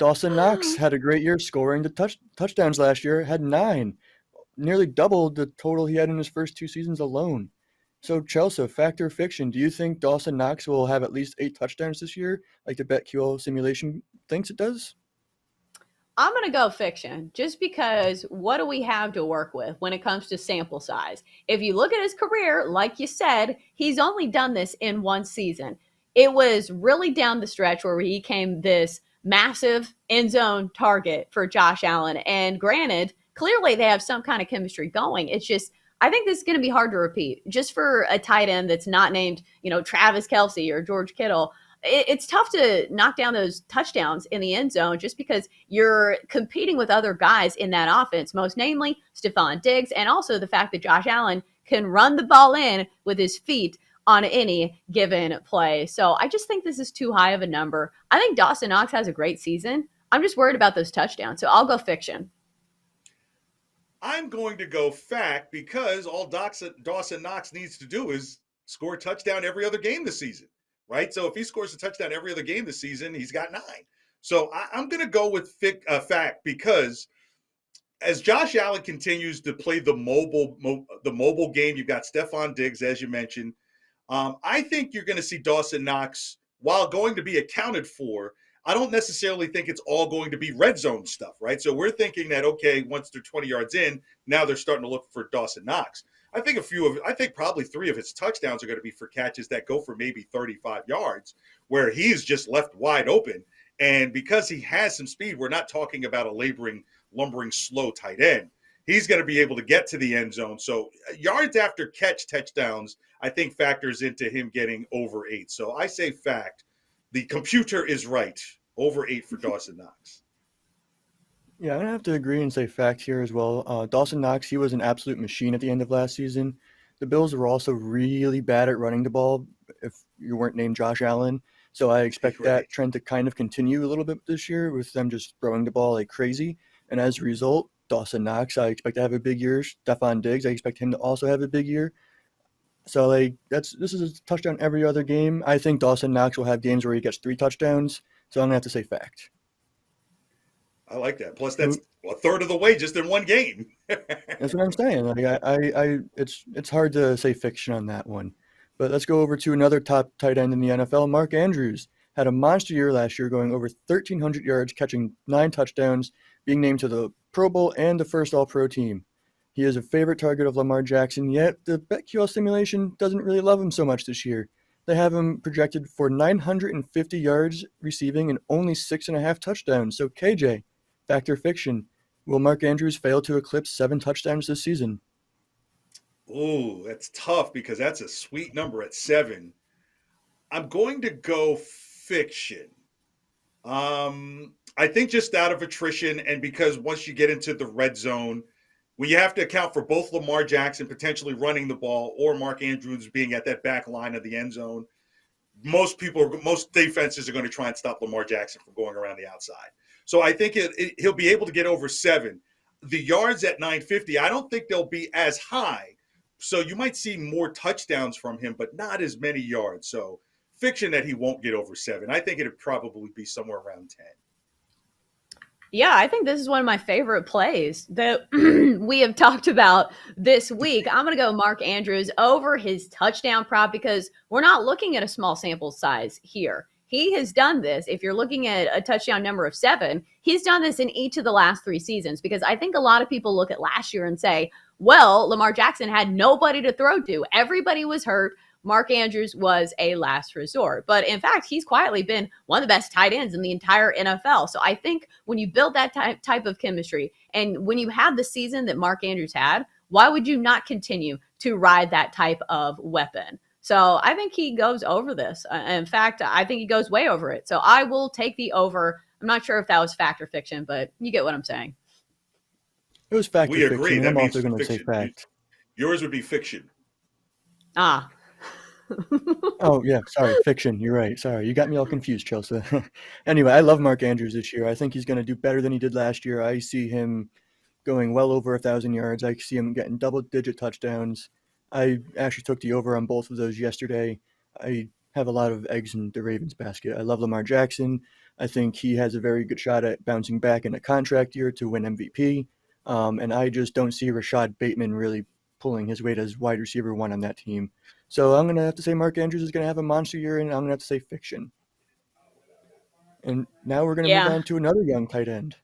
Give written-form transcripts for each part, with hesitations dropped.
Dawson Knox had a great year scoring the touchdowns last year, had 9, nearly doubled the total he had in his first 2 seasons alone. So, Chelsea, fact or fiction, do you think Dawson Knox will have at least 8 touchdowns this year, like the BetQL simulation thinks it does? I'm going to go fiction just because what do we have to work with when it comes to sample size? If you look at his career, like you said, he's only done this in one season. It was really down the stretch where he became this massive end zone target for Josh Allen. And granted, clearly they have some kind of chemistry going. It's just, I think this is going to be hard to repeat just for a tight end that's not named, Travis Kelce or George Kittle. It's tough to knock down those touchdowns in the end zone just because you're competing with other guys in that offense, most namely Stephon Diggs, and also the fact that Josh Allen can run the ball in with his feet on any given play. So I just think this is too high of a number. I think Dawson Knox has a great season. I'm just worried about those touchdowns. So I'll go fiction. I'm going to go fact because all Dawson Knox needs to do is score a touchdown every other game this season, right? So if he scores a touchdown every other game this season, he's got 9. So I'm going to go with fact because as Josh Allen continues to play the mobile game, you've got Stephon Diggs, as you mentioned. I think you're going to see Dawson Knox, while going to be accounted for, I don't necessarily think it's all going to be red zone stuff, right? So we're thinking that, okay, once they're 20 yards in, now they're starting to look for Dawson Knox. I think probably 3 of his touchdowns are going to be for catches that go for maybe 35 yards, where he's just left wide open. And because he has some speed, we're not talking about a lumbering, slow tight end. He's going to be able to get to the end zone. So yards after catch touchdowns, I think factors into him getting over 8. So I say fact. The computer is right. Over 8 for Dawson Knox. Yeah, I'm going to have to agree and say fact here as well. Dawson Knox, he was an absolute machine at the end of last season. The Bills were also really bad at running the ball if you weren't named Josh Allen. So I expect Right. that trend to kind of continue a little bit this year with them just throwing the ball like crazy. And as a result, Dawson Knox, I expect to have a big year. Stephon Diggs, I expect him to also have a big year. So this is a touchdown every other game. I think Dawson Knox will have games where he gets 3 touchdowns. So I'm gonna have to say fact. I like that. Plus, that's a third of the way just in one game. That's what I'm saying. It's hard to say fiction on that one. But let's go over to another top tight end in the NFL. Mark Andrews had a monster year last year, going over 1,300 yards, catching 9 touchdowns, being named to the Pro Bowl and the first All-Pro team. He is a favorite target of Lamar Jackson, yet the BetQL simulation doesn't really love him so much this year. They have him projected for 950 yards receiving and only 6.5 touchdowns. So KJ, fact or fiction, will Mark Andrews fail to eclipse 7 touchdowns this season? Oh, that's tough because that's a sweet number at 7. I'm going to go fiction. I think just out of attrition and because once you get into the red zone, when you have to account for both Lamar Jackson potentially running the ball or Mark Andrews being at that back line of the end zone, most defenses are going to try and stop Lamar Jackson from going around the outside. So I think he'll be able to get over 7. The yards at 950, I don't think they'll be as high. So you might see more touchdowns from him, but not as many yards. So fiction that he won't get over 7. I think it'd probably be somewhere around 10. Yeah, I think this is one of my favorite plays that we have talked about this week. I'm going to go Mark Andrews over his touchdown prop because we're not looking at a small sample size here. He has done this. If you're looking at a touchdown number of 7, he's done this in each of the last 3 seasons because I think a lot of people look at last year and say, well, Lamar Jackson had nobody to throw to. Everybody was hurt. Mark Andrews was a last resort. But in fact, he's quietly been one of the best tight ends in the entire NFL. So I think when you build that type of chemistry and when you have the season that Mark Andrews had, why would you not continue to ride that type of weapon? So I think he goes over this. In fact, I think he goes way over it. So I will take the over. I'm not sure if that was fact or fiction, but you get what I'm saying. It was fact We or agree. fiction. That I'm means also going to say fiction. fact. Yours would be fiction. Ah. Oh, yeah. Sorry. Fiction. You're right. Sorry. You got me all confused, Chelsea. Anyway, I love Mark Andrews this year. I think he's going to do better than he did last year. I see him going well over 1,000 yards. I see him getting double-digit touchdowns. I actually took the over on both of those yesterday. I have a lot of eggs in the Ravens basket. I love Lamar Jackson. I think he has a very good shot at bouncing back in a contract year to win MVP. And I just don't see Rashad Bateman really pulling his weight as wide receiver one on that team. So I'm going to have to say Mark Andrews is going to have a monster year, and I'm going to have to say fiction. And now we're going to move Yeah. on to another young tight end,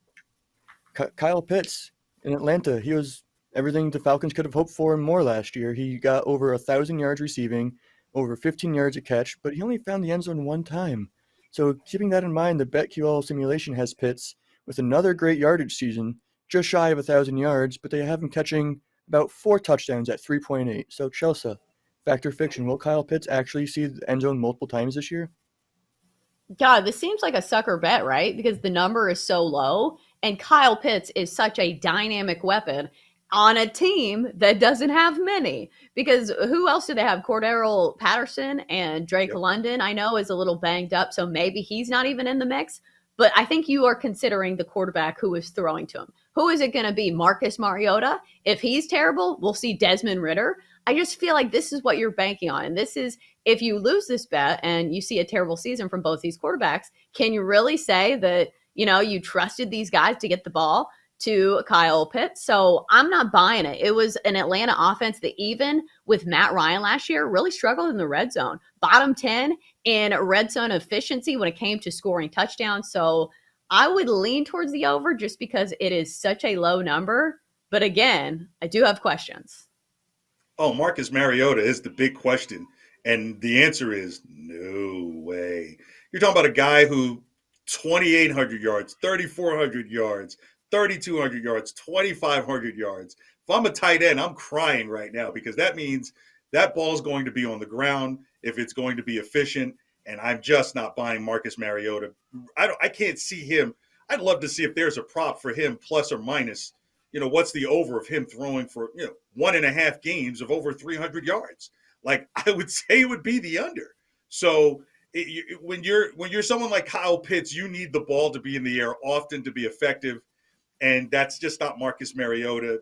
Kyle Pitts in Atlanta. He was everything the Falcons could have hoped for and more last year. He got over 1,000 yards receiving, over 15 yards a catch, but he only found the end zone one time. So keeping that in mind, the BetQL simulation has Pitts with another great yardage season, just shy of 1,000 yards, but they have him catching about 4 touchdowns at 3.8. So Chelsa, fact or fiction, will Kyle Pitts actually see the end zone multiple times this year? God, this seems like a sucker bet, right? Because the number is so low, and Kyle Pitts is such a dynamic weapon on a team that doesn't have many. Because who else do they have? Cordero Patterson and Drake Yep. London, I know, is a little banged up, so maybe he's not even in the mix. But I think you are considering the quarterback who is throwing to him. Who is it going to be? Marcus Mariota? If he's terrible, we'll see Desmond Ritter. I just feel like this is what you're banking on. And this is, if you lose this bet and you see a terrible season from both these quarterbacks, can you really say that, you trusted these guys to get the ball to Kyle Pitts? So I'm not buying it. It was an Atlanta offense that, even with Matt Ryan last year, really struggled in the red zone. Bottom 10 in red zone efficiency when it came to scoring touchdowns. So I would lean towards the over just because it is such a low number. But again, I do have questions. Oh, Marcus Mariota is the big question. And the answer is no way. You're talking about a guy who 2,800 yards, 3,400 yards, 3,200 yards, 2,500 yards. If I'm a tight end, I'm crying right now because that means that ball's going to be on the ground if it's going to be efficient. And I'm just not buying Marcus Mariota. I can't see him. I'd love to see if there's a prop for him, plus or minus. What's the over of him throwing for 1.5 games of over 300 yards? Like, I would say it would be the under. So when you're someone like Kyle Pitts, you need the ball to be in the air often to be effective, and that's just not Marcus Mariota.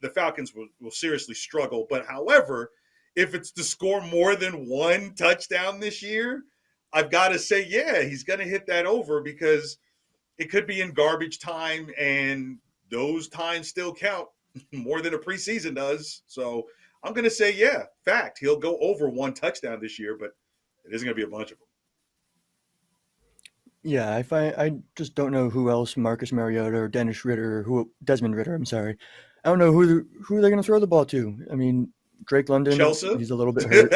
The Falcons will seriously struggle. But however, if it's to score more than one touchdown this year, I've got to say, yeah, he's going to hit that over because it could be in garbage time, and those times still count more than a preseason does. So I'm going to say, yeah, fact, he'll go over one touchdown this year, but it isn't going to be a bunch of them. Yeah, I just don't know who else Marcus Mariota or Desmond Ritter. I'm sorry, I don't know who they're going to throw the ball to. I mean, Drake London, Chelsa? he's a little bit hurt,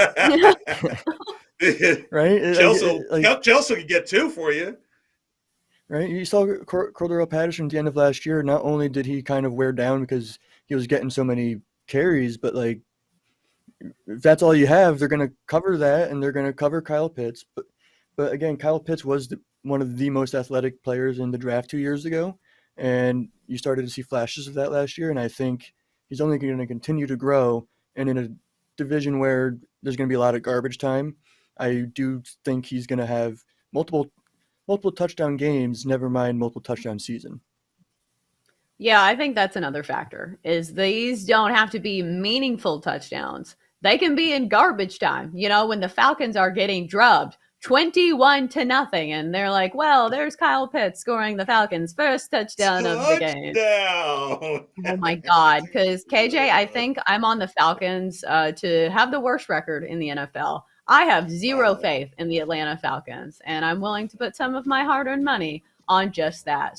right? Chelsa can get 2 for you. Right, you saw Cordero Patterson at the end of last year. Not only did he kind of wear down because he was getting so many carries, but like, if that's all you have, they're going to cover that, and they're going to cover Kyle Pitts. But again, Kyle Pitts was one of the most athletic players in the draft 2 years ago, and you started to see flashes of that last year. And I think he's only going to continue to grow. And in a division where there's going to be a lot of garbage time, I do think he's going to have multiple touchdown games, never mind multiple touchdown season. Yeah, I think that's another factor, is these don't have to be meaningful touchdowns. They can be in garbage time, when the Falcons are getting drubbed 21-0. And they're like, well, there's Kyle Pitts scoring the Falcons' first touchdown of the game. Touchdown! Oh my God. Because KJ, I think I'm on the Falcons to have the worst record in the NFL. I have zero faith in the Atlanta Falcons, and I'm willing to put some of my hard-earned money on just that.